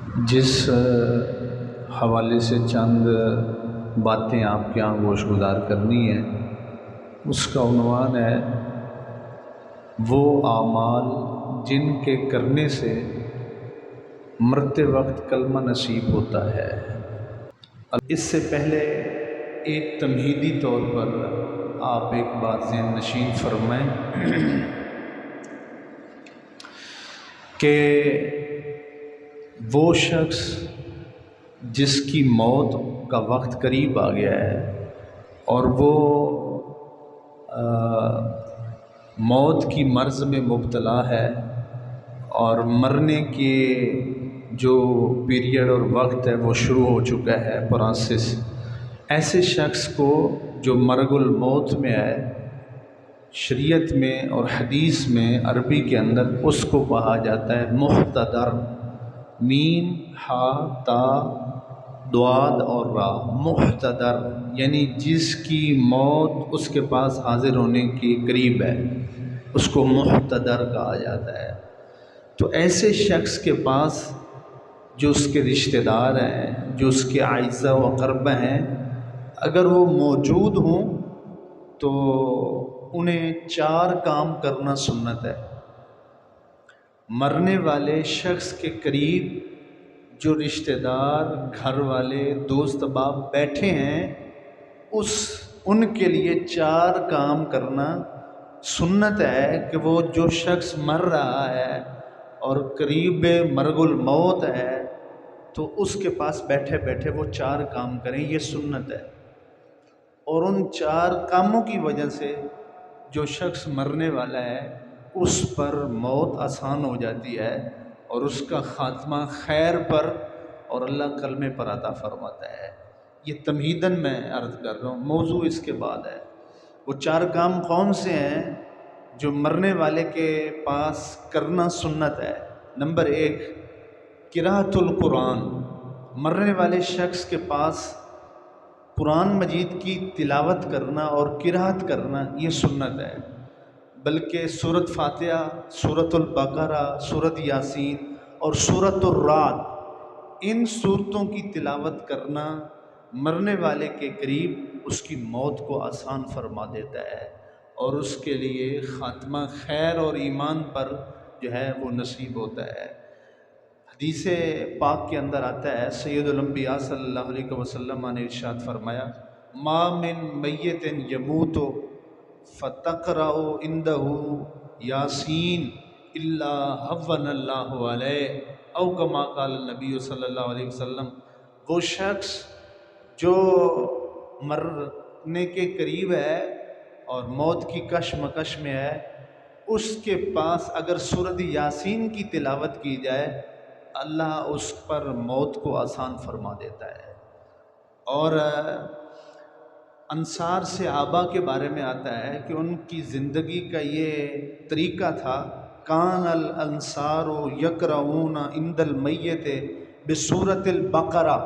جس حوالے سے چند باتیں آپ کے یہاں گوش گزار کرنی ہیں، اس کا عنوان ہے وہ اعمال جن کے کرنے سے مرتے وقت کلمہ نصیب ہوتا ہے۔ اس سے پہلے ایک تمہیدی طور پر آپ ایک بات ذہن نشین فرمائیں کہ وہ شخص جس کی موت کا وقت قریب آ گیا ہے اور وہ موت کی مرض میں مبتلا ہے اور مرنے کے جو پیریڈ اور وقت ہے وہ شروع ہو چکا ہے پروسیس، ایسے شخص کو جو مرگ الموت میں ہے، شریعت میں اور حدیث میں عربی کے اندر اس کو کہا جاتا ہے محتضر، میم ہا تا دواد اور را، محتضر یعنی جس کی موت اس کے پاس حاضر ہونے کے قریب ہے، اس کو محتضر کہا جاتا ہے۔ تو ایسے شخص کے پاس جو اس کے رشتہ دار ہیں، جو اس کے اعزاء و اقربا ہیں، اگر وہ موجود ہوں تو انہیں 4 کام کرنا سنت ہے۔ مرنے والے شخص کے قریب جو رشتہ دار، گھر والے، دوست احباب بیٹھے ہیں، ان کے لیے 4 کام کرنا سنت ہے کہ وہ جو شخص مر رہا ہے اور قریب مرگ الموت ہے تو اس کے پاس بیٹھے بیٹھے وہ 4 کام کریں، یہ سنت ہے۔ اور ان 4 کاموں کی وجہ سے جو شخص مرنے والا ہے اس پر موت آسان ہو جاتی ہے اور اس کا خاتمہ خیر پر اور اللہ کلمے پر عطا فرماتا ہے۔ یہ تمہیداً میں عرض کر رہا ہوں، موضوع اس کے بعد ہے۔ وہ 4 کام کون سے ہیں جو مرنے والے کے پاس کرنا سنت ہے؟ نمبر 1، قراءۃ القرآن۔ مرنے والے شخص کے پاس قرآن مجید کی تلاوت کرنا اور قراءت کرنا یہ سنت ہے، بلکہ سورۃ فاتحہ، سورۃ البقرہ، سورۃ یاسین اور سورۃ الرعد، ان سورتوں کی تلاوت کرنا مرنے والے کے قریب اس کی موت کو آسان فرما دیتا ہے اور اس کے لیے خاتمہ خیر اور ایمان پر جو ہے وہ نصیب ہوتا ہے۔ حدیث پاک کے اندر آتا ہے، سید الانبیاء صلی اللہ علیہ وسلم نے ارشاد فرمایا، ما من میت یموت فتقرأ عنده یاسین الا هون اللہ علیہ، او کما قال النبی صلی اللہ علیہ وسلم۔ وہ شخص جو مرنے کے قریب ہے اور موت کی کشمکش میں ہے، اس کے پاس اگر سورۃ یاسین کی تلاوت کی جائے اللہ اس پر موت کو آسان فرما دیتا ہے۔ اور انصار صحابہ کے بارے میں آتا ہے کہ ان کی زندگی کا یہ طریقہ تھا، کان الانصار یقرؤون عند المیت بسورۃ البقرہ۔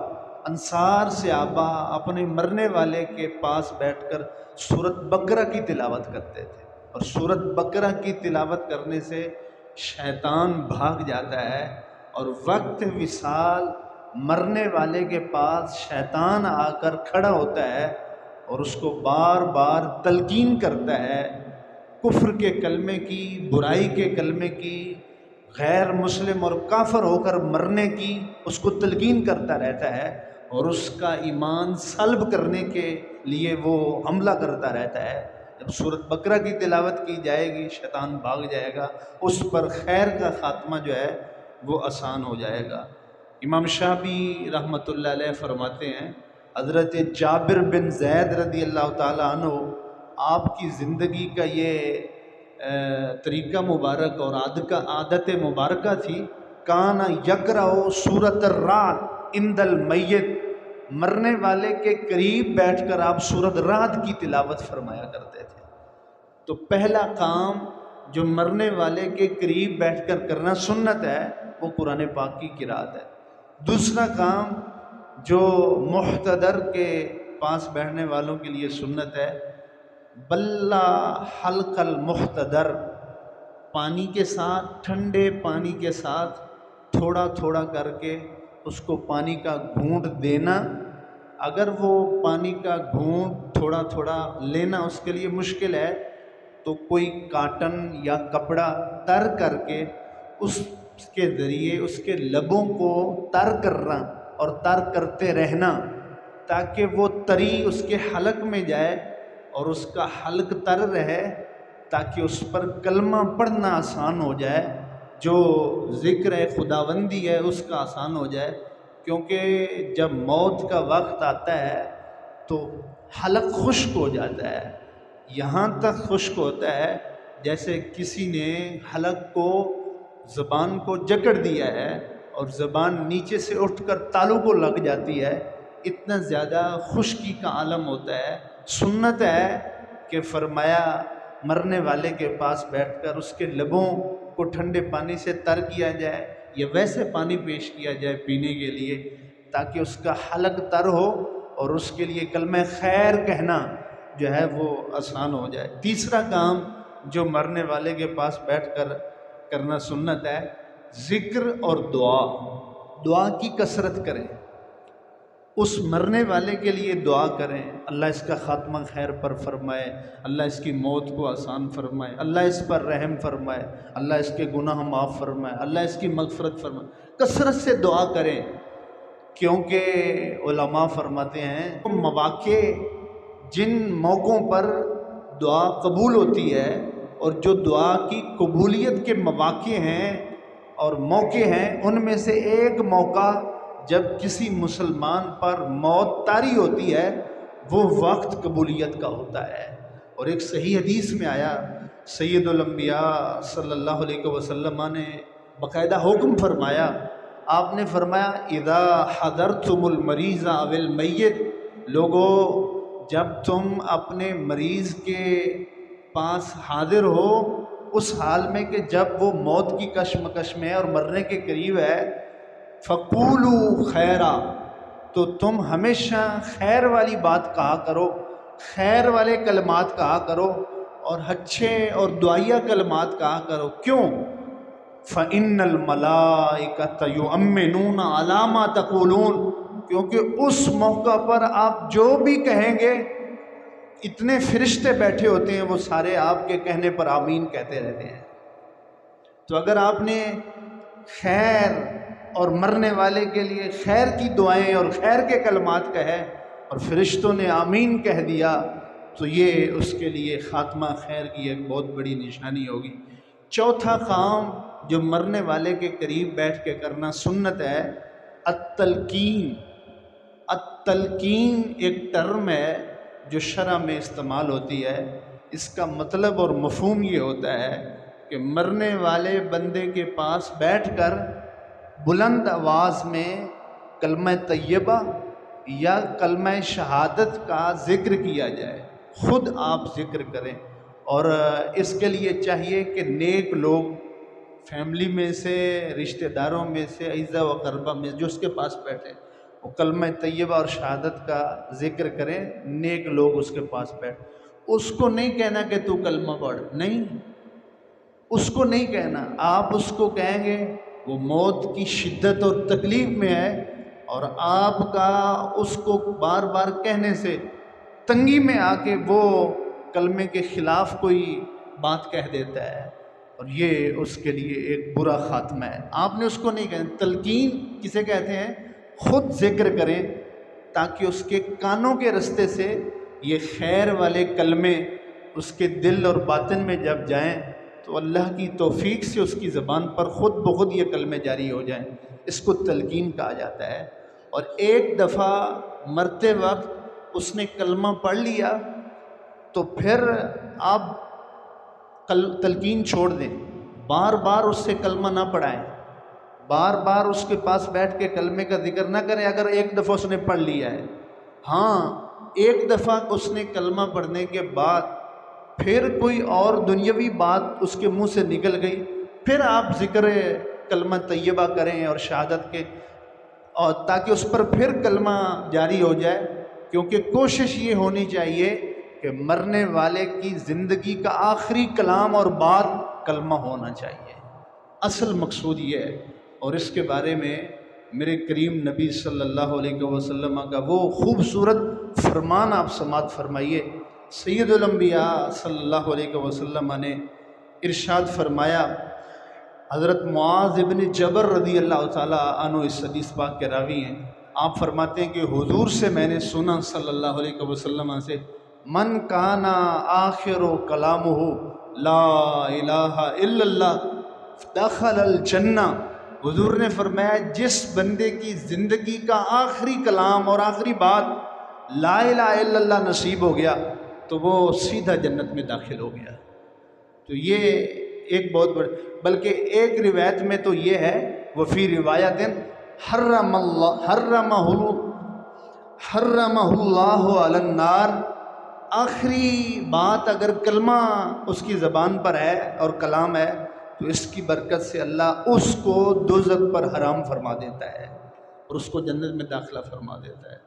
انصار صحابہ اپنے مرنے والے کے پاس بیٹھ کر سورۃ بقرہ کی تلاوت کرتے تھے، اور سورۃ بقرہ کی تلاوت کرنے سے شیطان بھاگ جاتا ہے، اور وقت وصال مرنے والے کے پاس شیطان آ کر کھڑا ہوتا ہے اور اس کو بار بار تلقین کرتا ہے کفر کے کلمے کی، برائی کے کلمے کی، غیر مسلم اور کافر ہو کر مرنے کی اس کو تلقین کرتا رہتا ہے، اور اس کا ایمان سلب کرنے کے لیے وہ حملہ کرتا رہتا ہے۔ جب سورۃ بقرہ کی تلاوت کی جائے گی شیطان بھاگ جائے گا، اس پر خیر کا خاتمہ جو ہے وہ آسان ہو جائے گا۔ امام شافعی رحمۃ اللہ علیہ فرماتے ہیں، حضرت جابر بن زید رضی اللہ تعالیٰ عنہ، آپ کی زندگی کا یہ طریقہ مبارک اور عادت مبارکہ تھی، کان یقرأ سورۃ الرعد عند المیت، مرنے والے کے قریب بیٹھ کر آپ سورۃ رعد کی تلاوت فرمایا کرتے تھے۔ تو پہلا کام جو مرنے والے کے قریب بیٹھ کر کرنا سنت ہے وہ قرآن پاک کی قرأت ہے۔ دوسرا کام جو محتضر کے پاس بیٹھنے والوں کے لیے سنت ہے، بلّا حلق المحتضر، پانی کے ساتھ، ٹھنڈے پانی کے ساتھ تھوڑا تھوڑا کر کے اس کو پانی کا گھونٹ دینا، اگر وہ پانی کا گھونٹ تھوڑا تھوڑا لینا اس کے لیے مشکل ہے تو کوئی کاٹن یا کپڑا تر کر کے اس کے ذریعے اس کے لبوں کو تر کرنا اور تر کرتے رہنا، تاکہ وہ تری اس کے حلق میں جائے اور اس کا حلق تر رہے، تاکہ اس پر کلمہ پڑھنا آسان ہو جائے، جو ذکر خداوندی ہے اس کا آسان ہو جائے۔ کیونکہ جب موت کا وقت آتا ہے تو حلق خشک ہو جاتا ہے، یہاں تک خشک ہوتا ہے جیسے کسی نے حلق کو، زبان کو جکڑ دیا ہے اور زبان نیچے سے اٹھ کر تالو کو لگ جاتی ہے، اتنا زیادہ خشکی کا عالم ہوتا ہے۔ سنت ہے کہ فرمایا مرنے والے کے پاس بیٹھ کر اس کے لبوں کو ٹھنڈے پانی سے تر کیا جائے یا ویسے پانی پیش کیا جائے پینے کے لیے، تاکہ اس کا حلق تر ہو اور اس کے لیے کلمہ خیر کہنا جو ہے وہ آسان ہو جائے۔ تیسرا کام جو مرنے والے کے پاس بیٹھ کر کرنا سنت ہے، ذکر اور دعا۔ دعا کی کثرت کریں، اس مرنے والے کے لیے دعا کریں، اللہ اس کا خاتمہ خیر پر فرمائے، اللہ اس کی موت کو آسان فرمائے، اللہ اس پر رحم فرمائے، اللہ اس کے گناہ معاف فرمائے، اللہ اس کی مغفرت فرمائے۔ کثرت سے دعا کریں، کیونکہ علماء فرماتے ہیں مواقع، جن موقعوں پر دعا قبول ہوتی ہے اور جو دعا کی قبولیت کے مواقع ہیں اور موقع ہیں، ان میں سے ایک موقع جب کسی مسلمان پر موت طاری ہوتی ہے وہ وقت قبولیت کا ہوتا ہے۔ اور ایک صحیح حدیث میں آیا، سید الانبیاء صلی اللہ علیہ وسلم نے باقاعدہ حکم فرمایا، آپ نے فرمایا اذا حضرتم المریض او المیت، لوگو جب تم اپنے مریض کے پاس حاضر ہو اس حال میں کہ جب وہ موت کی کشمکش میں اور مرنے کے قریب ہے، فَقُولُوا خَيْرًا، تو تم ہمیشہ خیر والی بات کہا کرو، خیر والے کلمات کہا کرو اور اچھے اور دعائیہ کلمات کہا کرو۔ کیوں؟ فَإِنَّ الْمَلَائِكَةَ يُؤْمِنُونَ عَلَىٰ مَا تَقُولُونَ، کیونکہ اس موقع پر آپ جو بھی کہیں گے اتنے فرشتے بیٹھے ہوتے ہیں، وہ سارے آپ کے کہنے پر آمین کہتے رہتے ہیں۔ تو اگر آپ نے خیر اور مرنے والے کے لیے خیر کی دعائیں اور خیر کے کلمات کہے اور فرشتوں نے آمین کہہ دیا تو یہ اس کے لیے خاتمہ خیر کی ایک بہت بڑی نشانی ہوگی۔ چوتھا کام جو مرنے والے کے قریب بیٹھ کے کرنا سنت ہے، التلقین۔ التلقین ایک ٹرم ہے جو شرع میں استعمال ہوتی ہے، اس کا مطلب اور مفہوم یہ ہوتا ہے کہ مرنے والے بندے کے پاس بیٹھ کر بلند آواز میں کلمہ طیبہ یا کلمہ شہادت کا ذکر کیا جائے، خود آپ ذکر کریں، اور اس کے لیے چاہیے کہ نیک لوگ فیملی میں سے، رشتہ داروں میں سے، اعزا و اقربا میں جو اس کے پاس بیٹھے وہ کلمہ طیبہ اور شہادت کا ذکر کریں، نیک لوگ اس کے پاس بیٹھ۔ اس کو نہیں کہنا کہ تو کلمہ پڑھ، نہیں، اس کو نہیں کہنا، آپ اس کو کہیں گے وہ موت کی شدت اور تکلیف میں ہے اور آپ کا اس کو بار بار کہنے سے تنگی میں آ کے وہ کلمے کے خلاف کوئی بات کہہ دیتا ہے اور یہ اس کے لیے ایک برا خاتمہ ہے۔ آپ نے اس کو نہیں کہنا۔ تلقین کسے کہتے ہیں؟ خود ذکر کریں تاکہ اس کے کانوں کے رستے سے یہ خیر والے کلمے اس کے دل اور باطن میں جب جائیں تو اللہ کی توفیق سے اس کی زبان پر خود بخود یہ کلمے جاری ہو جائیں، اس کو تلقین کہا جاتا ہے۔ اور ایک دفعہ مرتے وقت اس نے کلمہ پڑھ لیا تو پھر آپ تلقین چھوڑ دیں، بار بار اس سے کلمہ نہ پڑھائیں، بار بار اس کے پاس بیٹھ کے کلمے کا ذکر نہ کریں اگر ایک دفعہ اس نے پڑھ لیا ہے۔ ہاں، ایک دفعہ اس نے کلمہ پڑھنے کے بعد پھر کوئی اور دنیاوی بات اس کے منہ سے نکل گئی، پھر آپ ذکر کلمہ طیبہ کریں اور شہادت کے، اور تاکہ اس پر پھر کلمہ جاری ہو جائے، کیونکہ کوشش یہ ہونی چاہیے کہ مرنے والے کی زندگی کا آخری کلام اور بات کلمہ ہونا چاہیے، اصل مقصود یہ ہے۔ اور اس کے بارے میں میرے کریم نبی صلی اللہ علیہ وسلم کا وہ خوبصورت فرمان آپ سماعت فرمائیے۔ سید الانبیاء صلی اللہ علیہ وسلم نے ارشاد فرمایا، حضرت معاذ ابن جبل رضی اللہ تعالیٰ عنہ اس حدیث پاک کے راوی ہیں، آپ فرماتے ہیں کہ حضور سے میں نے سنا صلی اللہ علیہ وسلم سے، من کانا آخر کلامہ لا الہ الا اللہ دخل الجنہ۔ حضور نے فرمایا جس بندے کی زندگی کا آخری کلام اور آخری بات لا الہ الا اللہ نصیب ہو گیا تو وہ سیدھا جنت میں داخل ہو گیا۔ تو یہ ایک بہت بڑا، بلکہ ایک روایت میں تو یہ ہے، وفی روایت حرمہ اللہ علی النار، آخری بات اگر کلمہ اس کی زبان پر ہے اور کلام ہے تو اس کی برکت سے اللہ اس کو دوزخ پر حرام فرما دیتا ہے اور اس کو جنت میں داخلہ فرما دیتا ہے۔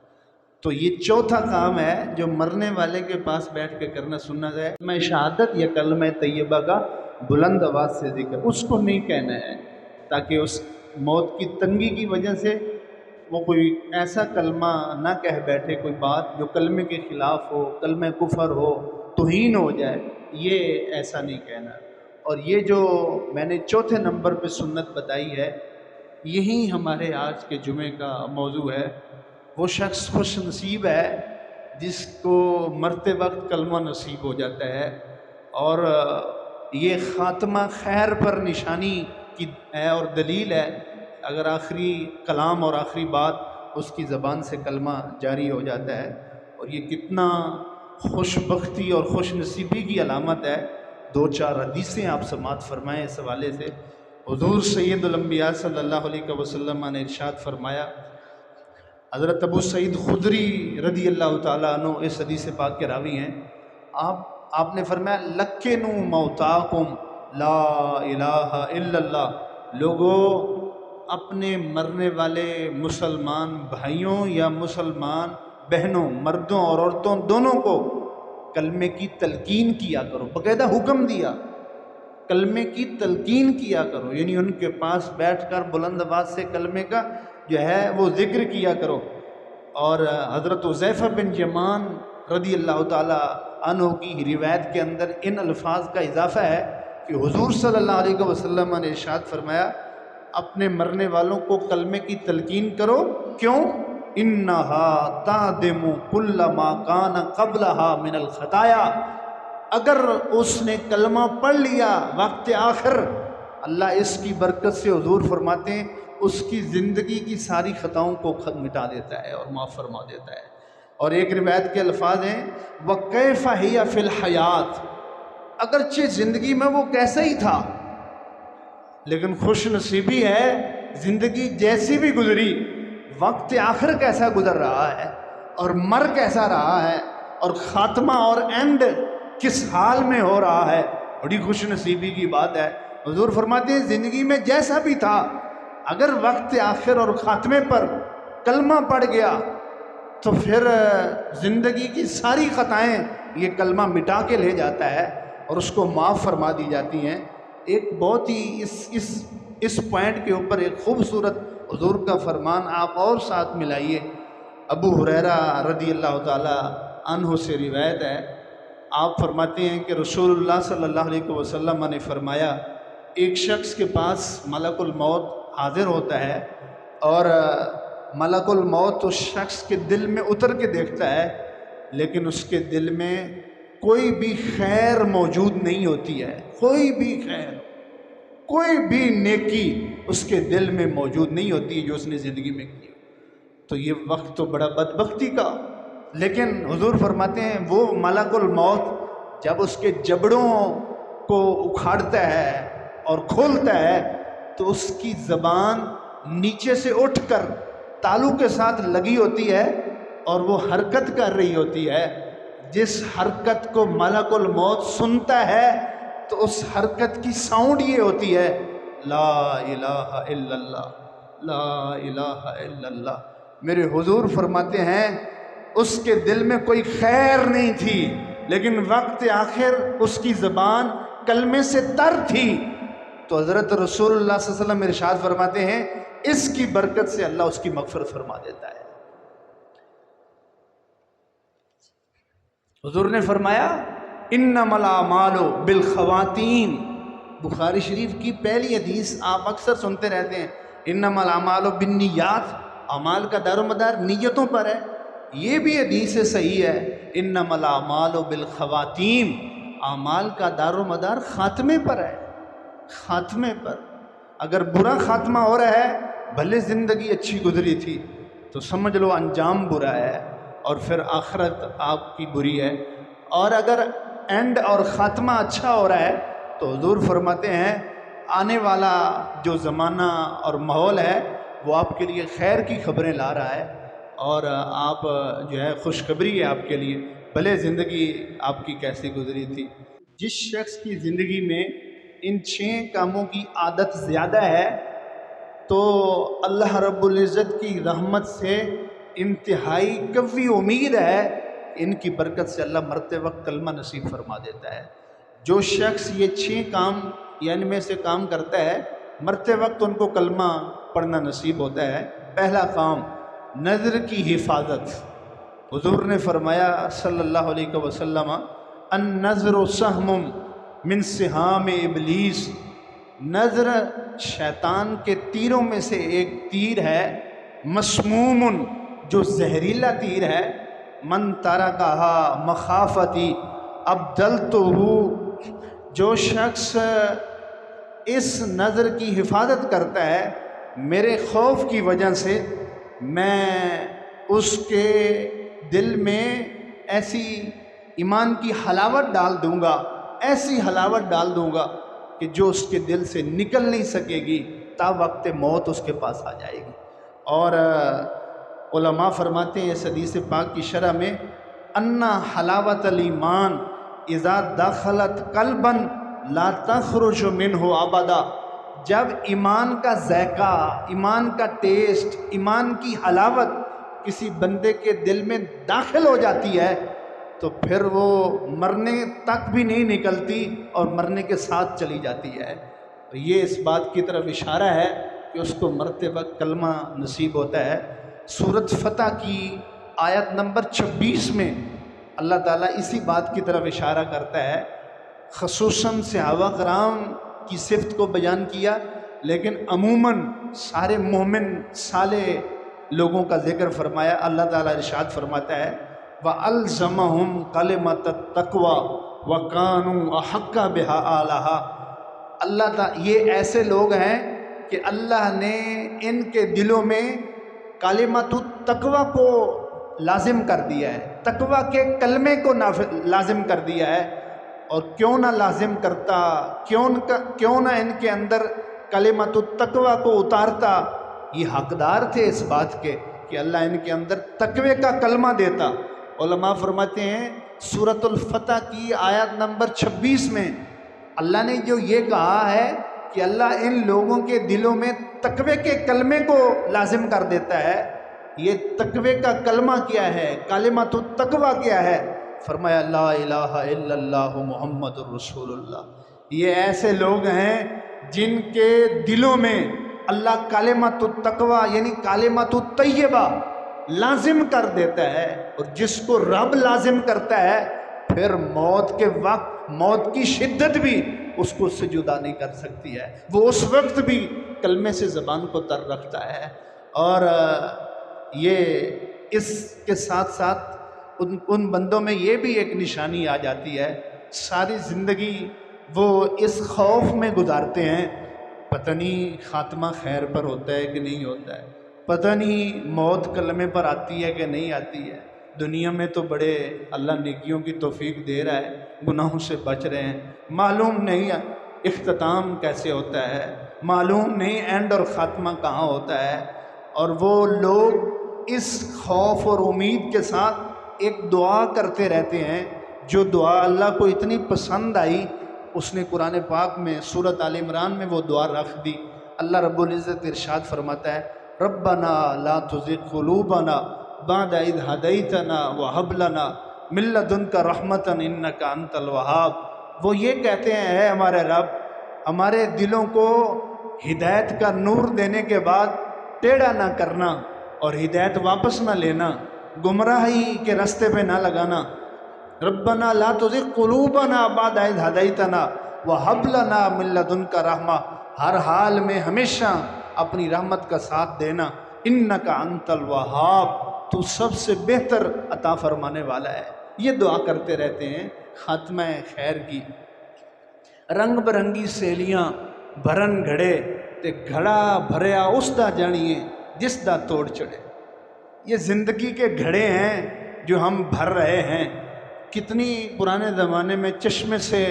تو یہ چوتھا کام ہے جو مرنے والے کے پاس بیٹھ کے کرنا سننا ہے، کلمہ شہادت یا کلمہ طیبہ کا بلند آواز سے ذکر، اس کو نہیں کہنا ہے تاکہ اس موت کی تنگی کی وجہ سے وہ کوئی ایسا کلمہ نہ کہہ بیٹھے، کوئی بات جو کلمے کے خلاف ہو، کلمہ کفر ہو، توہین ہو جائے، یہ ایسا نہیں کہنا۔ اور یہ جو میں نے چوتھے نمبر پہ سنت بتائی ہے، یہی ہمارے آج کے جمعے کا موضوع ہے۔ وہ شخص خوش نصیب ہے جس کو مرتے وقت کلمہ نصیب ہو جاتا ہے، اور یہ خاتمہ خیر پر نشانی کی ہے اور دلیل ہے اگر آخری کلام اور آخری بات اس کی زبان سے کلمہ جاری ہو جاتا ہے۔ اور یہ کتنا خوش بختی اور خوش نصیبی کی علامت ہے۔ دو چار حدیثیں آپ سماعت فرمائیں اس حوالے سے۔ حضور سید الانبیاء صلی اللہ علیہ وسلم نے ارشاد فرمایا، حضرت ابو سعید خدری رضی اللہ تعالیٰ عنہ اس حدیث پاک کے راوی ہیں، آپ نے فرمایا لکنو موتاکم لا الہ الا اللہ، لوگوں اپنے مرنے والے مسلمان بھائیوں یا مسلمان بہنوں، مردوں اور عورتوں دونوں کو کلمے کی تلقین کیا کرو، باقاعدہ حکم دیا کلمے کی تلقین کیا کرو، یعنی ان کے پاس بیٹھ کر بلند آواز سے کلمے کا جو ہے وہ ذکر کیا کرو۔ اور حضرت حذیفہ بن یمان رضی اللہ تعالی عنہ کی روایت کے اندر ان الفاظ کا اضافہ ہے کہ حضور صلی اللہ علیہ وسلم نے ارشاد فرمایا، اپنے مرنے والوں کو کلمے کی تلقین کرو، کیوں؟ انہا تعدم کل ما کان قبلہا من الخطایا، اگر اس نے کلمہ پڑھ لیا وقت آخر، اللہ اس کی برکت سے حضور فرماتے ہیں اس کی زندگی کی ساری خطاؤں کو مٹا دیتا ہے اور معاف فرما دیتا ہے۔ اور ایک روایت کے الفاظ ہیں وَكَيْفَ هِيَ فِي الْحَيَاةِ، اگرچہ زندگی میں وہ کیسا ہی تھا لیکن خوش نصیبی ہے زندگی جیسی بھی گزری، وقت آخر کیسا گزر رہا ہے اور مر کیسا رہا ہے اور خاتمہ اور اینڈ کس حال میں ہو رہا ہے، بڑی خوش نصیبی کی بات ہے۔ حضور فرماتے ہیں زندگی میں جیسا بھی تھا اگر وقت آخر اور خاتمے پر کلمہ پڑ گیا تو پھر زندگی کی ساری خطائیں یہ کلمہ مٹا کے لے جاتا ہے اور اس کو معاف فرما دی جاتی ہیں۔ ایک بہت ہی اس پوائنٹ کے اوپر ایک خوبصورت حضور کا فرمان آپ اور ساتھ ملائیے۔ ابو ہریرہ رضی اللہ تعالی عنہ سے روایت ہے، آپ فرماتے ہیں کہ رسول اللہ صلی اللہ علیہ وسلم نے فرمایا، ایک شخص کے پاس ملک الموت حاضر ہوتا ہے اور ملک الموت اس شخص کے دل میں اتر کے دیکھتا ہے لیکن اس کے دل میں کوئی بھی خیر موجود نہیں ہوتی ہے، کوئی بھی خیر، کوئی بھی نیکی اس کے دل میں موجود نہیں ہوتی جو اس نے زندگی میں کی۔ تو یہ وقت تو بڑا بدبختی کا، لیکن حضور فرماتے ہیں وہ ملک الموت جب اس کے جبڑوں کو اکھاڑتا ہے اور کھولتا ہے تو اس کی زبان نیچے سے اٹھ کر تالو کے ساتھ لگی ہوتی ہے اور وہ حرکت کر رہی ہوتی ہے، جس حرکت کو ملک الموت سنتا ہے تو اس حرکت کی ساؤنڈ یہ ہوتی ہے لا الہ الا اللہ، لا الہ الا اللہ۔ میرے حضور فرماتے ہیں اس کے دل میں کوئی خیر نہیں تھی لیکن وقت آخر اس کی زبان کلمے سے تر تھی، تو حضرت رسول اللہ صلی اللہ علیہ وسلم ارشاد فرماتے ہیں اس کی برکت سے اللہ اس کی مغفرت فرما دیتا ہے۔ حضور نے فرمایا انما الاعمال بالخواتین، بخاری شریف کی پہلی حدیث آپ اکثر سنتے رہتے ہیں، انما الاعمال بالنیات، اعمال کا دار و مدار نیتوں پر ہے۔ یہ بھی حدیث صحیح ہے، انما الاعمال بالخواتین، اعمال کا دار و مدار خاتمے پر ہے، خاتمے پر۔ اگر برا خاتمہ ہو رہا ہے، بھلے زندگی اچھی گزری تھی تو سمجھ لو انجام برا ہے اور پھر آخرت آپ کی بری ہے، اور اگر اینڈ اور خاتمہ اچھا ہو رہا ہے تو حضور فرماتے ہیں آنے والا جو زمانہ اور ماحول ہے وہ آپ کے لیے خیر کی خبریں لا رہا ہے، اور آپ جو ہے خوشخبری ہے آپ کے لیے، بھلے زندگی آپ کی کیسی گزری تھی۔ جس شخص کی زندگی میں ان 6 کاموں کی عادت زیادہ ہے تو اللہ رب العزت کی رحمت سے انتہائی قوی امید ہے کہ ان کی برکت سے اللہ مرتے وقت کلمہ نصیب فرما دیتا ہے۔ جو شخص یہ 6 کام یعنی میں سے کام کرتا ہے، مرتے وقت ان کو کلمہ پڑھنا نصیب ہوتا ہے۔ پہلا کام، نظر کی حفاظت۔ حضور نے فرمایا صلی اللہ علیہ وسلم النظر سہم من سہام ابلیس، نظر شیطان کے تیروں میں سے ایک تیر ہے، مسموم، جو زہریلا تیر ہے، من ترکہا مخافتی ابدلتہ، جو شخص اس نظر کی حفاظت کرتا ہے میرے خوف کی وجہ سے، میں اس کے دل میں ایسی ایمان کی حلاوت ڈال دوں گا، ایسی حلاوت ڈال دوں گا کہ جو اس کے دل سے نکل نہیں سکے گی، تا وقت موت اس کے پاس آ جائے گی۔ اور علماء فرماتے ہیں اس حدیث پاک کی شرح میں، انا حلاوت الایمان اذا دخلت قلبا لا تخرج منہ ابدا، جب ایمان کا ذائقہ، ایمان کا ٹیسٹ، ایمان کی حلاوت کسی بندے کے دل میں داخل ہو جاتی ہے تو پھر وہ مرنے تک بھی نہیں نکلتی اور مرنے کے ساتھ چلی جاتی ہے۔ تو یہ اس بات کی طرف اشارہ ہے کہ اس کو مرتے وقت کلمہ نصیب ہوتا ہے۔ سورۃ فتح کی آیت نمبر 26 میں اللہ تعالیٰ اسی بات کی طرف اشارہ کرتا ہے، خصوصاً صحابہ کرام کی صفت کو بیان کیا، لیکن عموماً سارے مومن صالح لوگوں کا ذکر فرمایا۔ اللہ تعالیٰ ارشاد فرماتا ہے وَأَلْزَمَهُمْ كَلِمَةَ التَّقْوَى وَكَانُوا أَحَقَّ بِهَا أَهْلَهَا، اللہ تعالیٰ یہ ایسے لوگ ہیں کہ اللہ نے ان کے دلوں میں کلمۃ التقوی کو لازم کر دیا ہے، تقوی کے کلمے کو لازم کر دیا ہے۔ اور کیوں نہ لازم کرتا، کیوں نہ ان کے اندر کلمۃ التقوی کو اتارتا، یہ حقدار تھے اس بات کے کہ اللہ ان کے اندر تقوی کا کلمہ دیتا۔ علماء فرماتے ہیں سورۃ الفتح کی آیت نمبر 26 میں اللہ نے جو یہ کہا ہے کہ اللہ ان لوگوں کے دلوں میں تقوی کے کلمے کو لازم کر دیتا ہے، یہ تقوی کا کلمہ کیا ہے، کلمۃ التقوی کیا ہے؟ فرمایا لا الہ الا اللہ محمد الرسول اللہ۔ یہ ایسے لوگ ہیں جن کے دلوں میں اللہ کلمۃ التقوی یعنی کلمۃ الطیبہ لازم کر دیتا ہے، اور جس کو رب لازم کرتا ہے پھر موت کے وقت موت کی شدت بھی اس کو اس سے جدا نہیں کر سکتی ہے، وہ اس وقت بھی کلمے سے زبان کو تر رکھتا ہے۔ اور یہ اس کے ساتھ ساتھ ان بندوں میں یہ بھی ایک نشانی آ جاتی ہے، ساری زندگی وہ اس خوف میں گزارتے ہیں پتہ نہیں خاتمہ خیر پر ہوتا ہے کہ نہیں ہوتا ہے، پتہ نہیں موت کلمے پر آتی ہے کہ نہیں آتی ہے۔ دنیا میں تو بڑے اللہ نیکیوں کی توفیق دے رہا ہے، گناہوں سے بچ رہے ہیں، معلوم نہیں اختتام کیسے ہوتا ہے، معلوم نہیں اینڈ اور خاتمہ کہاں ہوتا ہے۔ اور وہ لوگ اس خوف اور امید کے ساتھ ایک دعا کرتے رہتے ہیں، جو دعا اللہ کو اتنی پسند آئی، اس نے قرآن پاک میں سورۃ آل عمران میں وہ دعا رکھ دی۔ اللہ رب العزت ارشاد فرماتا ہے ربنا لا تزغ قلوبنا بعد اذ ہدیتنا وہب لنا من لدنک رحمتا انک انت الوہاب۔ وہ یہ کہتے ہیں اے ہمارے رب، ہمارے دلوں کو ہدایت کا نور دینے کے بعد ٹیڑھا نہ کرنا اور ہدایت واپس نہ لینا، گمراہی کے راستے پہ نہ لگانا۔ ربنا لا تزغ قلوبنا بعد اذ ہدیتنا وہب لنا من لدنک رحمہ، ہر حال میں ہمیشہ اپنی رحمت کا ساتھ دینا۔ انک انت الوہاب، تو سب سے بہتر عطا فرمانے والا ہے۔ یہ دعا کرتے رہتے ہیں خاتمہ خیر کی۔ رنگ برنگی سیلیاں بھرن گھڑے تے گھڑا بھریا اس دا جانیے جس دا توڑ چڑھے۔ یہ زندگی کے گھڑے ہیں جو ہم بھر رہے ہیں۔ کتنی پرانے زمانے میں چشمے سے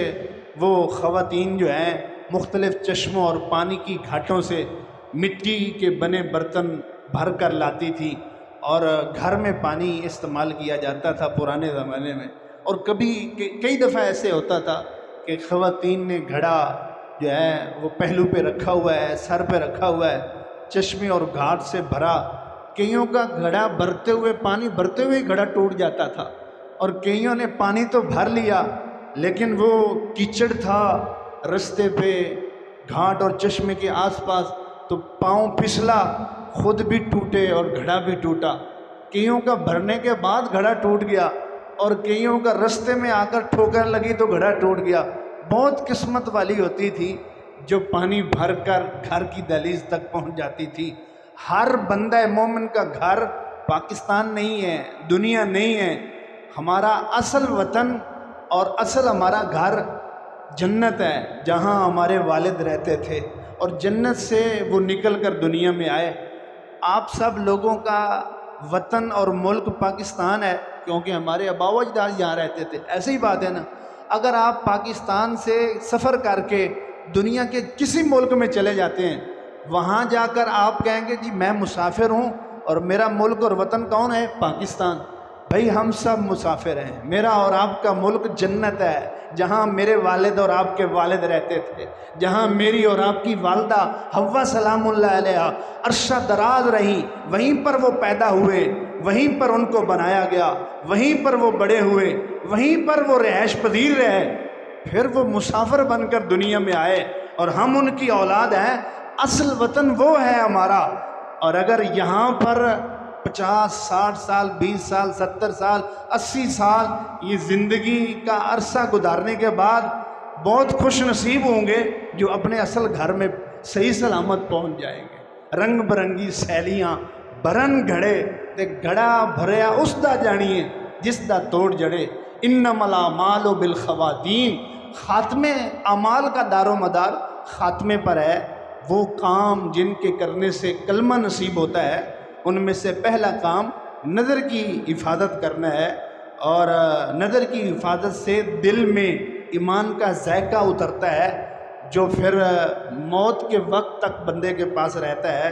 وہ خواتین جو ہیں مختلف چشموں اور پانی کی گھاٹوں سے مٹی کے بنے برتن بھر کر لاتی تھی، اور گھر میں پانی استعمال کیا جاتا تھا پرانے زمانے میں۔ اور کئی دفعہ ایسے ہوتا تھا کہ خواتین نے گھڑا جو ہے وہ پہلو پہ رکھا ہوا ہے، سر پہ رکھا ہوا ہے، چشمے اور گھاٹ سے بھرا۔ کئیوں کا گھڑا پانی بھرتے ہوئے گھڑا ٹوٹ جاتا تھا، اور کئیوں نے پانی تو بھر لیا لیکن وہ کیچڑ تھا رستے پہ، گھاٹ اور چشمے کے آس پاس، تو پاؤں پھسلا، خود بھی ٹوٹے اور گھڑا بھی ٹوٹا۔ کئیوں کا بھرنے کے بعد گھڑا ٹوٹ گیا، اور کئیوں کا رستے میں آ کر ٹھوکر لگی تو گھڑا ٹوٹ گیا۔ بہت قسمت والی ہوتی تھی جو پانی بھر کر گھر کی دہلیز تک پہنچ جاتی تھی۔ ہر بندہ مومن کا گھر پاکستان نہیں ہے، دنیا نہیں ہے۔ ہمارا اصل وطن اور اصل ہمارا گھر جنت ہے، جہاں ہمارے والد رہتے تھے، اور جنت سے وہ نکل کر دنیا میں آئے۔ آپ سب لوگوں کا وطن اور ملک پاکستان ہے کیونکہ ہمارے آباء و اجداد یہاں رہتے تھے۔ ایسی ہی بات ہے نا، اگر آپ پاکستان سے سفر کر کے دنیا کے کسی ملک میں چلے جاتے ہیں، وہاں جا کر آپ کہیں گے جی میں مسافر ہوں اور میرا ملک اور وطن کون ہے؟ پاکستان۔ بھائی ہم سب مسافر ہیں، میرا اور آپ کا ملک جنت ہے، جہاں میرے والد اور آپ کے والد رہتے تھے، جہاں میری اور آپ کی والدہ حوا سلام اللہ علیہا عرشہ دراز رہی، وہیں پر وہ پیدا ہوئے، وہیں پر ان کو بنایا گیا، وہیں پر وہ بڑے ہوئے، وہیں پر وہ رہائش پذیر رہے، پھر وہ مسافر بن کر دنیا میں آئے اور ہم ان کی اولاد ہیں۔ اصل وطن وہ ہے ہمارا۔ اور اگر یہاں پر 50 60 سال 20 سال 70 سال 80 سال یہ زندگی کا عرصہ گزارنے کے بعد بہت خوش نصیب ہوں گے جو اپنے اصل گھر میں صحیح سلامت پہنچ جائیں گے۔ رنگ برنگی سیلیاں برن گھڑے تے گھڑا بھریا اس دا جانیے جس دا توڑ جڑے۔ انما الاعمال بالخواتیم، خاتمے اعمال کا دار و مدار خاتمے پر ہے۔ وہ کام جن کے کرنے سے کلمہ نصیب ہوتا ہے، ان میں سے پہلا کام نظر کی حفاظت کرنا ہے، اور نظر کی حفاظت سے دل میں ایمان کا ذائقہ اترتا ہے جو پھر موت کے وقت تک بندے کے پاس رہتا ہے۔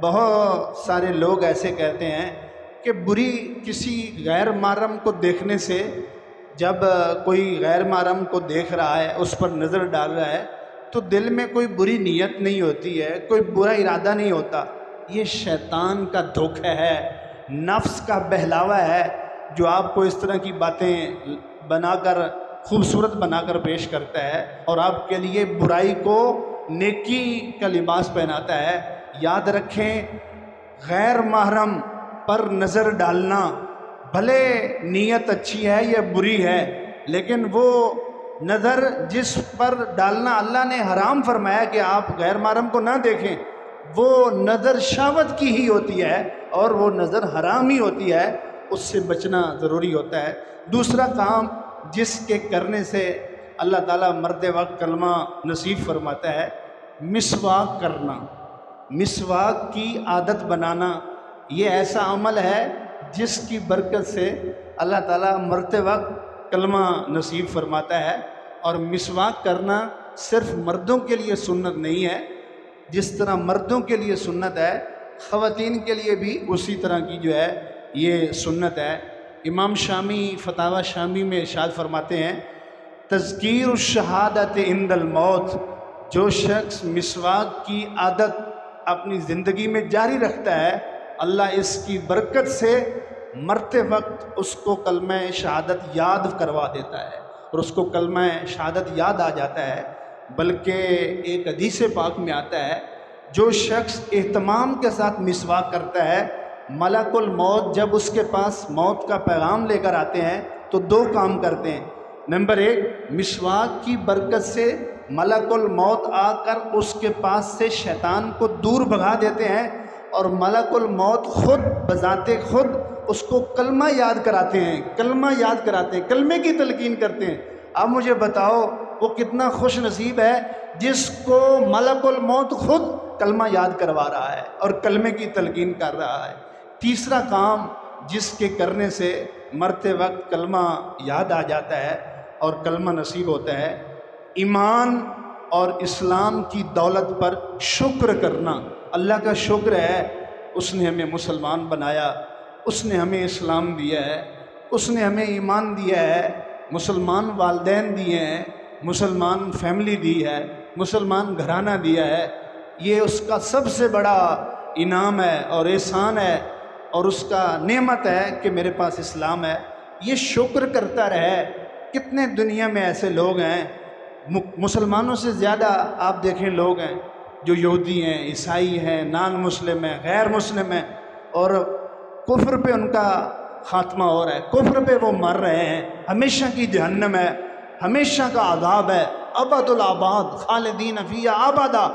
بہت سارے لوگ ایسے کہتے ہیں کہ کسی غیر محرم کو دیکھنے سے، جب کوئی غیر محرم کو دیکھ رہا ہے، اس پر نظر ڈال رہا ہے، تو دل میں کوئی بری نیت نہیں ہوتی ہے، کوئی برا ارادہ نہیں ہوتا۔ یہ شیطان کا دھوکہ ہے، نفس کا بہلاوا ہے جو آپ کو اس طرح کی باتیں بنا کر خوبصورت بنا کر پیش کرتا ہے، اور آپ کے لیے برائی کو نیکی کا لباس پہناتا ہے۔ یاد رکھیں، غیر محرم پر نظر ڈالنا بھلے نیت اچھی ہے یا بری ہے، لیکن وہ نظر جس پر ڈالنا اللہ نے حرام فرمایا کہ آپ غیر محرم کو نہ دیکھیں، وہ نظر شہوت کی ہی ہوتی ہے اور وہ نظر حرام ہی ہوتی ہے، اس سے بچنا ضروری ہوتا ہے۔ دوسرا کام جس کے کرنے سے اللہ تعالیٰ مرتے وقت کلمہ نصیب فرماتا ہے، مسواک کرنا، مسواک کی عادت بنانا۔ یہ ایسا عمل ہے جس کی برکت سے اللہ تعالیٰ مرتے وقت کلمہ نصیب فرماتا ہے۔ اور مسواک کرنا صرف مردوں کے لیے سنت نہیں ہے، جس طرح مردوں کے لیے سنت ہے، خواتین کے لیے بھی اسی طرح کی جو ہے یہ سنت ہے۔ امام شامی فتاوی شامی میں ارشاد فرماتے ہیں، تذکیر الشہادت عند الموت، جو شخص مسواک کی عادت اپنی زندگی میں جاری رکھتا ہے، اللہ اس کی برکت سے مرتے وقت اس کو کلمہ شہادت یاد کروا دیتا ہے، اور اس کو کلمہ شہادت یاد آ جاتا ہے۔ بلکہ ایک حدیث پاک میں آتا ہے، جو شخص اہتمام کے ساتھ مسواک کرتا ہے، ملک الموت جب اس کے پاس موت کا پیغام لے کر آتے ہیں تو دو کام کرتے ہیں۔ نمبر ایک، مسواک کی برکت سے ملک الموت آ کر اس کے پاس سے شیطان کو دور بھگا دیتے ہیں، اور ملک الموت خود بذات خود اس کو کلمہ یاد کراتے ہیں، کلمہ یاد کراتے ہیں، کلمے کی تلقین کرتے ہیں۔ اب مجھے بتاؤ وہ کتنا خوش نصیب ہے جس کو ملک الموت خود کلمہ یاد کروا رہا ہے اور کلمے کی تلقین کر رہا ہے۔ تیسرا کام جس کے کرنے سے مرتے وقت کلمہ یاد آ جاتا ہے اور کلمہ نصیب ہوتا ہے، ایمان اور اسلام کی دولت پر شکر کرنا۔ اللہ کا شکر ہے اس نے ہمیں مسلمان بنایا، اس نے ہمیں اسلام دیا ہے، اس نے ہمیں ایمان دیا ہے، مسلمان والدین دیے ہیں، مسلمان فیملی دی ہے، مسلمان گھرانہ دیا ہے۔ یہ اس کا سب سے بڑا انعام ہے اور احسان ہے، اور اس کا نعمت ہے کہ میرے پاس اسلام ہے۔ یہ شکر کرتا رہے۔ کتنے دنیا میں ایسے لوگ ہیں، مسلمانوں سے زیادہ آپ دیکھیں لوگ ہیں جو یہودی ہیں، عیسائی ہیں، نان مسلم ہیں، غیر مسلم ہیں، اور کفر پہ ان کا خاتمہ ہو رہا ہے، کفر پہ وہ مر رہے ہیں۔ ہمیشہ کی جہنم ہے، ہمیشہ کا عذاب ہے، ابد الآباد خالدین فیہا ابدا۔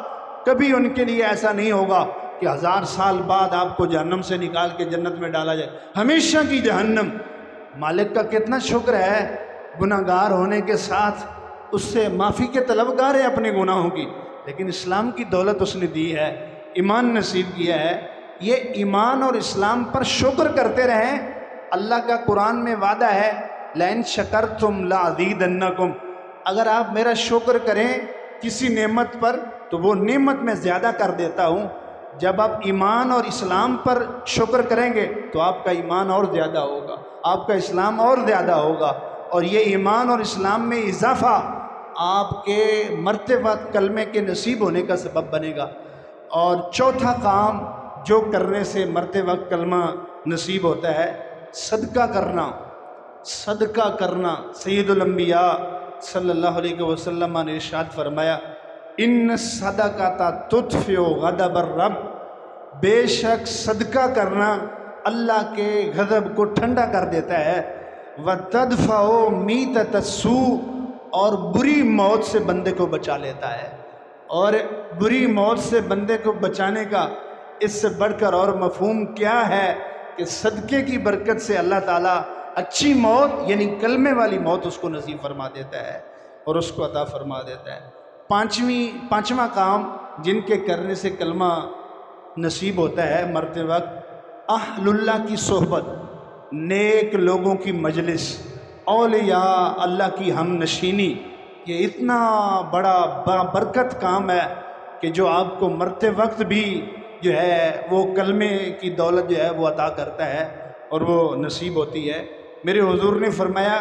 کبھی ان کے لیے ایسا نہیں ہوگا کہ 1000 سال بعد آپ کو جہنم سے نکال کے جنت میں ڈالا جائے، ہمیشہ کی جہنم۔ مالک کا کتنا شکر ہے، گناہ گار ہونے کے ساتھ اس سے معافی کے طلبگار ہیں اپنے گناہوں کی، لیکن اسلام کی دولت اس نے دی ہے، ایمان نصیب کیا ہے۔ یہ ایمان اور اسلام پر شکر کرتے رہیں۔ اللہ کا قرآن میں وعدہ ہے، لَإِن شَكَرْتُمْ لَأَزِيدَنَّكُمْ، اگر آپ میرا شکر کریں کسی نعمت پر تو وہ نعمت میں زیادہ کر دیتا ہوں۔ جب آپ ایمان اور اسلام پر شکر کریں گے تو آپ کا ایمان اور زیادہ ہوگا، آپ کا اسلام اور زیادہ ہوگا، اور یہ ایمان اور اسلام میں اضافہ آپ کے مرتے وقت کلمے کے نصیب ہونے کا سبب بنے گا۔ اور چوتھا کام جو کرنے سے مرتے وقت کلمہ نصیب ہوتا ہے، صدقہ کرنا۔ صدقہ کرنا، سید الانبیاء صلی اللہ علیہ وسلم نے ارشاد فرمایا، ان الصدقۃ تطفئ غضب الرب، بے شک صدقہ کرنا اللہ کے غضب کو ٹھنڈا کر دیتا ہے، وتدفع میتۃ السوء، اور بری موت سے بندے کو بچا لیتا ہے۔ اور بری موت سے بندے کو بچانے کا اس سے بڑھ کر اور مفہوم کیا ہے کہ صدقے کی برکت سے اللہ تعالیٰ اچھی موت یعنی کلمے والی موت اس کو نصیب فرما دیتا ہے اور اس کو عطا فرما دیتا ہے۔ پانچواں کام جن کے کرنے سے کلمہ نصیب ہوتا ہے مرتے وقت، اہل اللہ کی صحبت، نیک لوگوں کی مجلس، اولیاء اللہ کی ہم نشینی۔ یہ اتنا بڑا برکت کام ہے کہ جو آپ کو مرتے وقت بھی جو ہے وہ کلمے کی دولت جو ہے وہ عطا کرتا ہے اور وہ نصیب ہوتی ہے۔ میرے حضور نے فرمایا،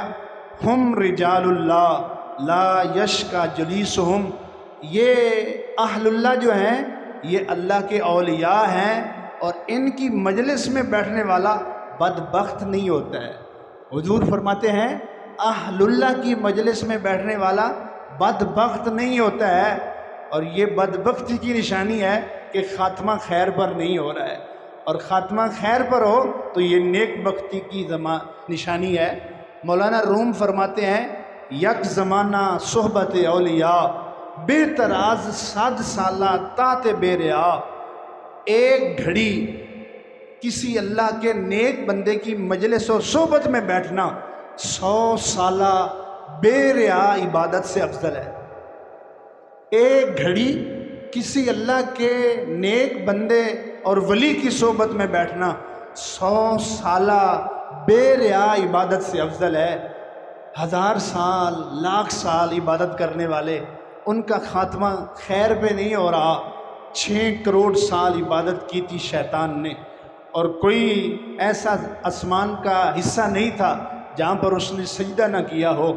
ہم رجال اللہ لا یشکا جلیسہم، یہ اہل اللہ جو ہیں یہ اللہ کے اولیاء ہیں اور ان کی مجلس میں بیٹھنے والا بدبخت نہیں ہوتا ہے۔ حضور فرماتے ہیں اہل اللہ کی مجلس میں بیٹھنے والا بدبخت نہیں ہوتا ہے، اور یہ بدبختی کی نشانی ہے کہ خاتمہ خیر پر نہیں ہو رہا ہے، اور خاتمہ خیر پر ہو تو یہ نیک بختی کی نشانی ہے۔ مولانا روم فرماتے ہیں، یک زمانہ صحبت اولیاء بے تراز 100 سالہ طاعت بے ریا، ایک گھڑی کسی اللہ کے نیک بندے کی مجلس اور صحبت میں بیٹھنا 100 سالہ بے ریا عبادت سے افضل ہے۔ ایک گھڑی کسی اللہ کے نیک بندے اور ولی کی صحبت میں بیٹھنا 100 سالہ بے ریا عبادت سے افضل ہے۔ 1000 سال، لاکھ سال عبادت کرنے والے ان کا خاتمہ خیر پہ نہیں ہو رہا۔ 6 کروڑ سال عبادت کی تھی شیطان نے، اور کوئی ایسا آسمان کا حصہ نہیں تھا جہاں پر اس نے سجدہ نہ کیا ہو،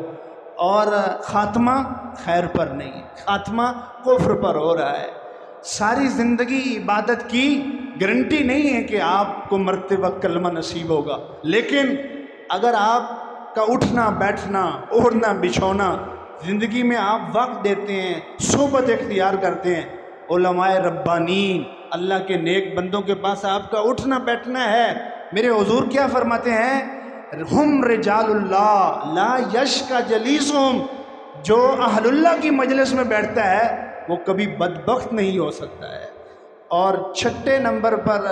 اور خاتمہ خیر پر نہیں، خاتمہ کفر پر ہو رہا ہے۔ ساری زندگی عبادت کی گارنٹی نہیں ہے کہ آپ کو مرتے وقت کلمہ نصیب ہوگا، لیکن اگر آپ کا اٹھنا بیٹھنا اوڑھنا بچھونا زندگی میں آپ وقت دیتے ہیں، صحبت اختیار کرتے ہیں، علماء ربانین، اللہ کے نیک بندوں کے پاس آپ کا اٹھنا بیٹھنا ہے۔ میرے حضور کیا فرماتے ہیں؟ ہم رجال اللہ لا یشکا جلیسہم، جو اہل اللہ کی مجلس میں بیٹھتا ہے وہ کبھی بدبخت نہیں ہو سکتا ہے۔ اور چھٹے نمبر پر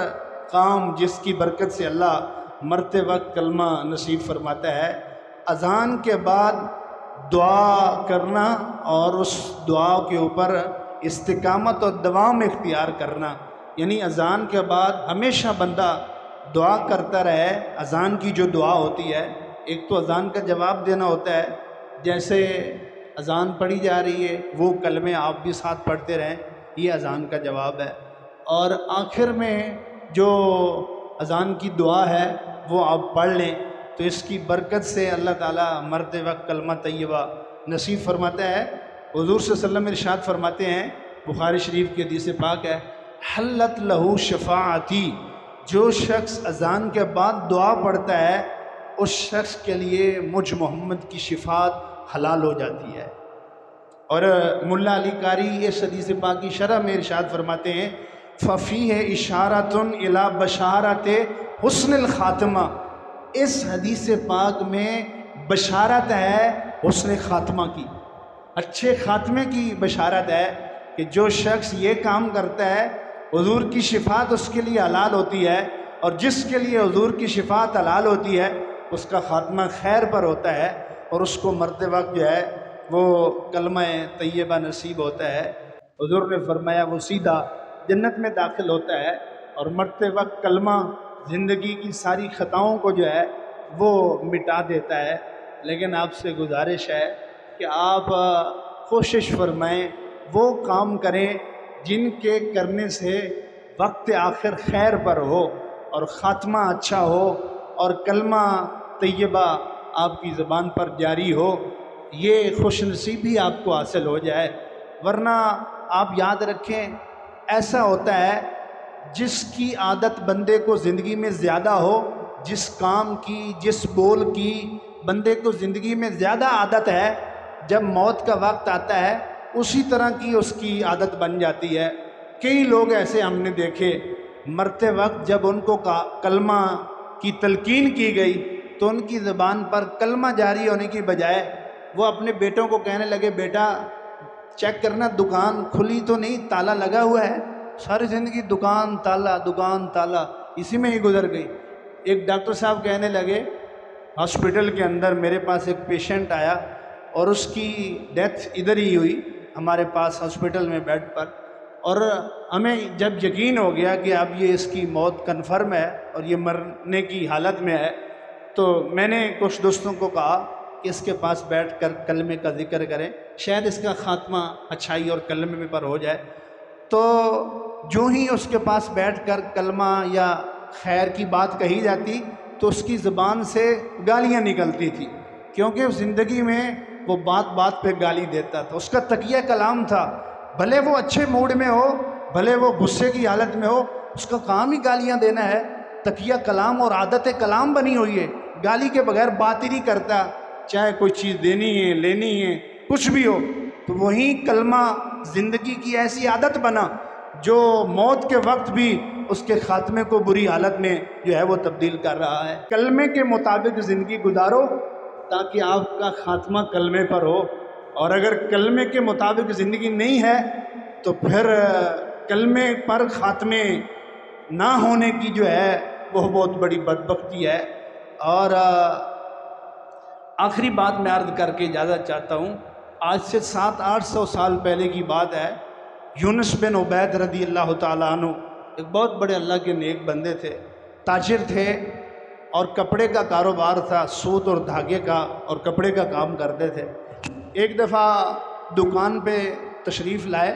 کام جس کی برکت سے اللہ مرتے وقت کلمہ نصیب فرماتا ہے، اذان کے بعد دعا کرنا اور اس دعا کے اوپر استقامت اور دوام اختیار کرنا۔ یعنی اذان کے بعد ہمیشہ بندہ دعا کرتا رہے۔ اذان کی جو دعا ہوتی ہے، ایک تو اذان کا جواب دینا ہوتا ہے، جیسے اذان پڑھی جا رہی ہے وہ کلمے آپ بھی ساتھ پڑھتے رہیں، یہ اذان کا جواب ہے۔ اور آخر میں جو اذان کی دعا ہے وہ آپ پڑھ لیں، تو اس کی برکت سے اللہ تعالیٰ مرتے وقت کلمہ طیبہ نصیب فرماتا ہے۔ حضور صلی اللہ علیہ وسلم ارشاد فرماتے ہیں، بخاری شریف کی حدیث پاک ہے، حلت لہو شفاعتی، جو شخص اذان کے بعد دعا پڑھتا ہے اس شخص کے لیے مجھ محمد کی شفاعت حلال ہو جاتی ہے۔ اور ملا علی قاری اس حدیث پاک کی شرح میں ارشاد فرماتے ہیں، ففیہ اشارۃ الی بشارۃ حسن الخاتمہ، اس حدیث پاک میں بشارت ہے حسن خاتمہ کی، اچھے خاتمے کی بشارت ہے کہ جو شخص یہ کام کرتا ہے حضور کی شفاعت اس کے لیے حلال ہوتی ہے، اور جس کے لیے حضور کی شفاعت حلال ہوتی ہے اس کا خاتمہ خیر پر ہوتا ہے، اور اس کو مرتے وقت جو ہے وہ کلمہ طیبہ نصیب ہوتا ہے۔ حضور نے فرمایا وہ سیدھا جنت میں داخل ہوتا ہے، اور مرتے وقت کلمہ زندگی کی ساری خطاؤں کو جو ہے وہ مٹا دیتا ہے۔ لیکن آپ سے گزارش ہے کہ آپ کوشش فرمائیں وہ کام کریں جن کے کرنے سے وقت آخر خیر پر ہو اور خاتمہ اچھا ہو اور کلمہ طیبہ آپ کی زبان پر جاری ہو، یہ خوش نصیبی آپ کو حاصل ہو جائے۔ ورنہ آپ یاد رکھیں، ایسا ہوتا ہے جس کی عادت بندے کو زندگی میں زیادہ ہو، جس کام کی، جس بول کی بندے کو زندگی میں زیادہ عادت ہے، جب موت کا وقت آتا ہے اسی طرح کی اس کی عادت بن جاتی ہے۔ کئی لوگ ایسے ہم نے دیکھے، مرتے وقت جب ان کو کلمہ کی تلقین کی گئی تو ان کی زبان پر کلمہ جاری ہونے کی بجائے وہ اپنے بیٹوں کو کہنے لگے، بیٹا چیک کرنا دکان کھلی تو نہیں، تالا لگا ہوا ہے۔ ساری زندگی دکان تالا اسی میں ہی گزر گئی۔ ایک ڈاکٹر صاحب کہنے لگے، ہاسپٹل کے اندر میرے پاس ایک پیشنٹ آیا اور اس کی ڈیتھ ادھر ہی ہوئی ہمارے پاس ہاسپٹل میں بیڈ پر، اور ہمیں جب یقین ہو گیا کہ اب یہ اس کی موت کنفرم ہے اور یہ مرنے کی حالت میں ہے، تو میں نے کچھ دوستوں کو کہا کہ اس کے پاس بیٹھ کر کلمے کا ذکر کریں، شاید اس کا خاتمہ اچھائی اور کلمے پر ہو جائے۔ تو جو ہی اس کے پاس بیٹھ کر کلمہ یا خیر کی بات کہی جاتی تو اس کی زبان سے گالیاں نکلتی تھی، کیونکہ اس زندگی میں وہ بات بات پہ گالی دیتا تھا۔ اس کا تقیہ کلام تھا، بھلے وہ اچھے موڈ میں ہو، بھلے وہ غصے کی حالت میں ہو، اس کا کام ہی گالیاں دینا ہے۔ تقیہ کلام اور عادت کلام بنی ہوئی ہے، گالی کے بغیر بات ہی نہیں کرتا، چاہے کوئی چیز دینی ہے لینی ہے کچھ بھی ہو۔ تو وہی کلمہ زندگی کی ایسی عادت بنا جو موت کے وقت بھی اس کے خاتمے کو بری حالت میں جو ہے وہ تبدیل کر رہا ہے۔ کلمے کے مطابق زندگی گزارو تاکہ آپ کا خاتمہ کلمے پر ہو، اور اگر کلمے کے مطابق زندگی نہیں ہے تو پھر کلمے پر خاتمے نہ ہونے کی جو ہے وہ بہت بڑی بدبختی ہے۔ اور آخری بات میں عرض کر کے اجازت چاہتا ہوں، آج سے 700-800 سال پہلے کی بات ہے، یونس بن عبید رضی اللہ تعالیٰ عنہ ایک بہت بڑے اللہ کے نیک بندے تھے، تاجر تھے اور کپڑے کا کاروبار تھا، سوت اور دھاگے کا، اور کپڑے کا کام کرتے تھے۔ ایک دفعہ دکان پہ تشریف لائے،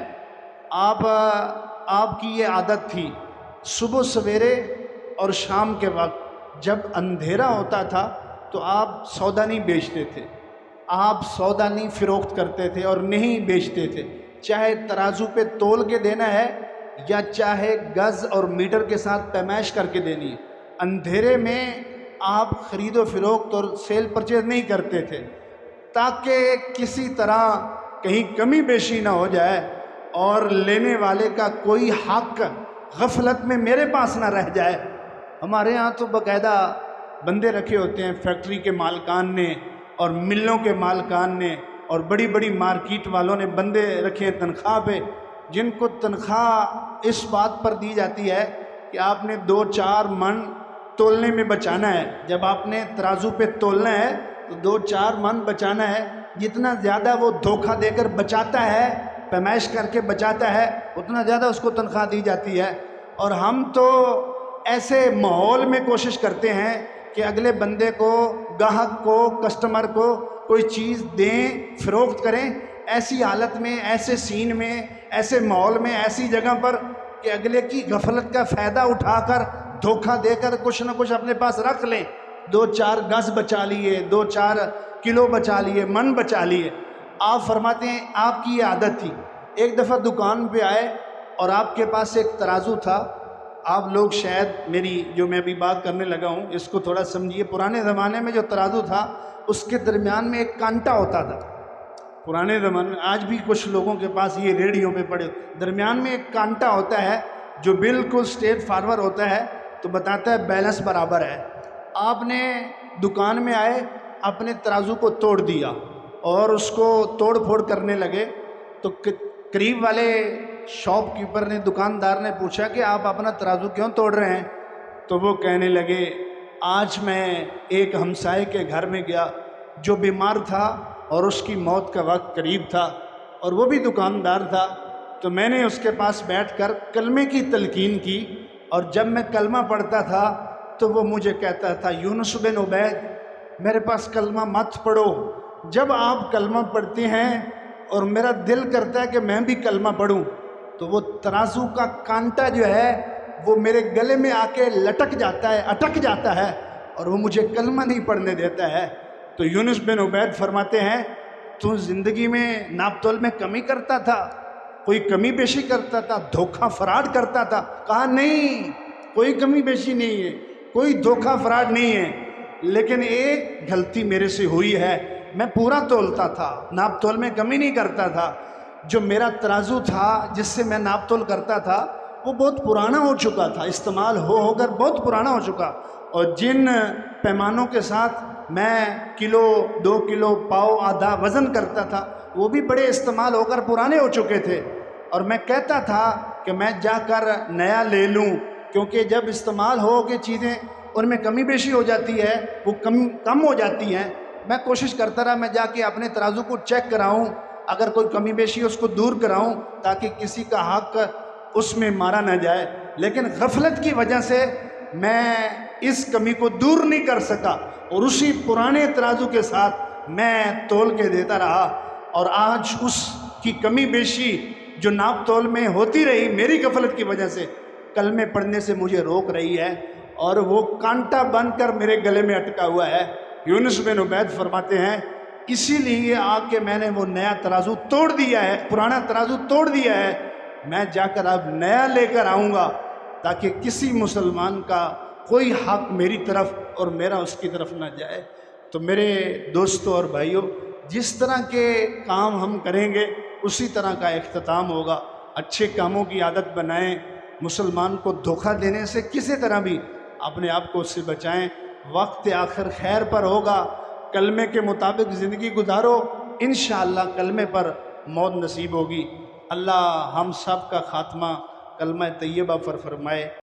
آپ کی یہ عادت تھی صبح سویرے اور شام کے وقت جب اندھیرا ہوتا تھا تو آپ سودا نہیں بیچتے تھے، آپ سودا نہیں فروخت کرتے تھے اور نہیں بیچتے تھے، چاہے ترازو پہ تول کے دینا ہے یا چاہے گز اور میٹر کے ساتھ پیمائش کر کے دینی ہے۔ اندھیرے میں آپ خرید و فروخت اور سیل پرچیز نہیں کرتے تھے تاکہ کسی طرح کہیں کمی بیشی نہ ہو جائے، اور لینے والے کا کوئی حق غفلت میں میرے پاس نہ رہ جائے۔ ہمارے ہاں تو باقاعدہ بندے رکھے ہوتے ہیں، فیکٹری کے مالکان نے اور ملوں کے مالکان نے اور بڑی بڑی مارکیٹ والوں نے بندے رکھے ہیں تنخواہ پہ، جن کو تنخواہ اس بات پر دی جاتی ہے کہ آپ نے 2-4 من تولنے میں بچانا ہے۔ جب آپ نے ترازو پہ تولنا ہے تو 2-4 من بچانا ہے۔ جتنا زیادہ وہ دھوکہ دے کر بچاتا ہے، پیمائش کر کے بچاتا ہے، اتنا زیادہ اس کو تنخواہ دی جاتی ہے۔ اور ہم تو ایسے ماحول میں کوشش کرتے ہیں کہ اگلے بندے کو، گاہک کو، کسٹمر کو کوئی چیز دیں، فروخت کریں، ایسی حالت میں، ایسے سین میں، ایسے ماحول میں، ایسی جگہ پر کہ اگلے کی غفلت کا فائدہ اٹھا کر دھوکہ دے کر کچھ نہ کچھ اپنے پاس رکھ لیں۔ 2-4 گز بچا لیے، 2-4 کلو بچا لیے، من بچا لیے۔ آپ فرماتے ہیں آپ کی یہ عادت تھی۔ ایک دفعہ دکان پہ آئے اور آپ کے پاس ایک ترازو تھا۔ آپ لوگ شاید میری جو میں ابھی بات کرنے لگا ہوں اس کو تھوڑا سمجھیے۔ پرانے زمانے میں جو ترازو تھا اس کے درمیان میں ایک کانٹا ہوتا تھا۔ پرانے زمانے میں، آج بھی کچھ لوگوں کے پاس یہ ریڈیو پہ پڑے، درمیان میں ایک کانٹا ہوتا ہے جو بالکل سٹریٹ فارورڈ ہوتا ہے، تو بتاتا ہے بیلنس برابر ہے۔ آپ نے دکان میں آئے، اپنے ترازو کو توڑ دیا اور اس کو توڑ پھوڑ کرنے لگے، تو قریب والے شاپ کیپر نے، دکاندار نے پوچھا کہ آپ اپنا ترازو کیوں توڑ رہے ہیں؟ تو وہ کہنے لگے آج میں ایک ہمسائے کے گھر میں گیا جو بیمار تھا اور اس کی موت کا وقت قریب تھا، اور وہ بھی دکاندار تھا، تو میں نے اس کے پاس بیٹھ کر کلمے کی تلقین کی، اور جب میں کلمہ پڑھتا تھا تو وہ مجھے کہتا تھا یونس بن عبید میرے پاس کلمہ مت پڑھو۔ جب آپ کلمہ پڑھتے ہیں اور میرا دل کرتا ہے کہ میں بھی کلمہ پڑھوں، تو وہ ترازو کا کانٹا جو ہے وہ میرے گلے میں آ کے لٹک جاتا ہے، اٹک جاتا ہے، اور وہ مجھے کلمہ نہیں پڑھنے دیتا ہے۔ تو یونس بن عبید فرماتے ہیں تو زندگی میں ناپ تول میں کمی کرتا تھا، کوئی کمی بیشی کرتا تھا، دھوکہ فراڈ کرتا تھا؟ کہا نہیں، کوئی کمی بیشی نہیں ہے، کوئی دھوکہ فراڈ نہیں ہے، لیکن ایک غلطی میرے سے ہوئی ہے، میں پورا تولتا تھا، ناپ تول میں کمی نہیں کرتا تھا۔ جو میرا ترازو تھا جس سے میں ناپ تول کرتا تھا وہ بہت پرانا ہو چکا تھا، استعمال ہو کر بہت پرانا ہو چکا، اور جن پیمانوں کے ساتھ میں کلو، 2 کلو، پاؤ، آدھا وزن کرتا تھا وہ بھی بڑے استعمال ہو کر پرانے ہو چکے تھے، اور میں کہتا تھا کہ میں جا کر نیا لے لوں، کیونکہ جب استعمال ہو کے چیزیں ان میں کمی بیشی ہو جاتی ہے، وہ کم ہو جاتی ہیں۔ میں کوشش کرتا رہا میں جا کے اپنے ترازو کو چیک کراؤں، اگر کوئی کمی بیشی اس کو دور کراؤں تاکہ کسی کا حق اس میں مارا نہ جائے، لیکن غفلت کی وجہ سے میں اس کمی کو دور نہیں کر سکا، اور اسی پرانے ترازو کے ساتھ میں تول کے دیتا رہا، اور آج اس کی کمی بیشی جو ناپ تول میں ہوتی رہی میری غفلت کی وجہ سے کلمے پڑھنے سے مجھے روک رہی ہے، اور وہ کانٹا بن کر میرے گلے میں اٹکا ہوا ہے۔ یونس بن عبید فرماتے ہیں اسی لیے آ کے میں نے وہ نیا ترازو توڑ دیا ہے، پرانا ترازو توڑ دیا ہے، میں جا کر اب نیا لے کر آؤں گا تاکہ کسی مسلمان کا کوئی حق میری طرف اور میرا اس کی طرف نہ جائے۔ تو میرے دوستوں اور بھائیوں، جس طرح کے کام ہم کریں گے اسی طرح کا اختتام ہوگا۔ اچھے کاموں کی عادت بنائیں، مسلمان کو دھوکہ دینے سے کسی طرح بھی اپنے آپ کو اس سے بچائیں۔ وقت آخر خیر پر ہوگا، کلمے کے مطابق زندگی گزارو، انشاءاللہ کلمے پر موت نصیب ہوگی۔ اللہ ہم سب کا خاتمہ کلمہ طیبہ پر فرمائے۔